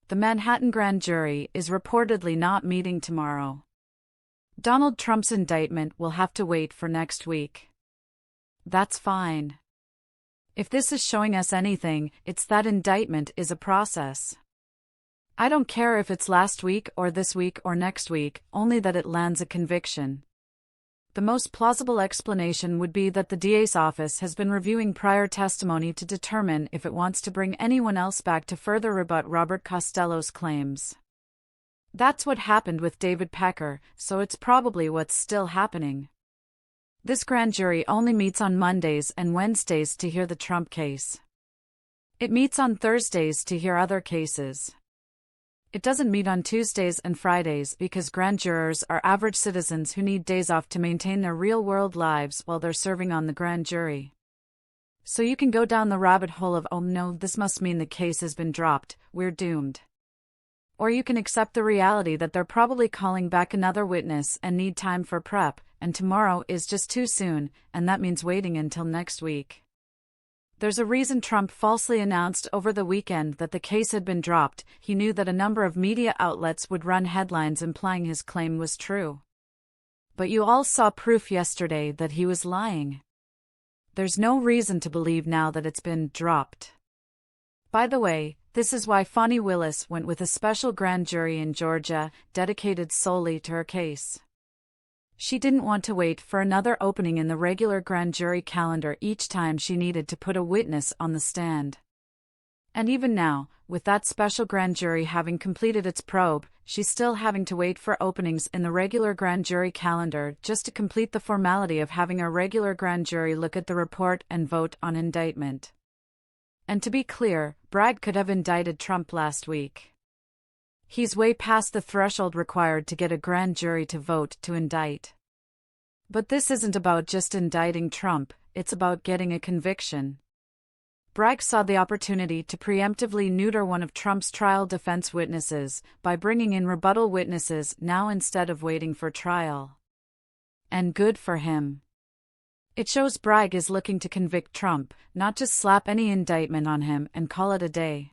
The Manhattan grand jury is reportedly not meeting tomorrow. Donald Trump's indictment will have to wait for next week. That's fine. If this is showing us anything, it's that indictment is a process. I don't care if it's last week or this week or next week, only that it lands a conviction. The most plausible explanation would be that the DA's office has been reviewing prior testimony to determine if it wants to bring anyone else back to further rebut Robert Costello's claims. That's what happened with David Pecker, so it's probably what's still happening. This grand jury only meets on Mondays and Wednesdays to hear the Trump case. It meets on Thursdays to hear other cases. It doesn't meet on Tuesdays and Fridays because grand jurors are average citizens who need days off to maintain their real-world lives while they're serving on the grand jury. So you can go down the rabbit hole of, oh no, this must mean the case has been dropped, we're doomed. Or you can accept the reality that they're probably calling back another witness and need time for prep, and tomorrow is just too soon, and that means waiting until next week. There's a reason Trump falsely announced over the weekend that the case had been dropped. He knew that a number of media outlets would run headlines implying his claim was true. But you all saw proof yesterday that he was lying. There's no reason to believe now that it's been dropped. By the way, this is why Fani Willis went with a special grand jury in Georgia, dedicated solely to her case. She didn't want to wait for another opening in the regular grand jury calendar each time she needed to put a witness on the stand. And even now, with that special grand jury having completed its probe, she's still having to wait for openings in the regular grand jury calendar just to complete the formality of having a regular grand jury look at the report and vote on indictment. And to be clear, Bragg could have indicted Trump last week. He's way past the threshold required to get a grand jury to vote to indict. But this isn't about just indicting Trump, it's about getting a conviction. Bragg saw the opportunity to preemptively neuter one of Trump's trial defense witnesses by bringing in rebuttal witnesses now instead of waiting for trial. And good for him. It shows Bragg is looking to convict Trump, not just slap any indictment on him and call it a day.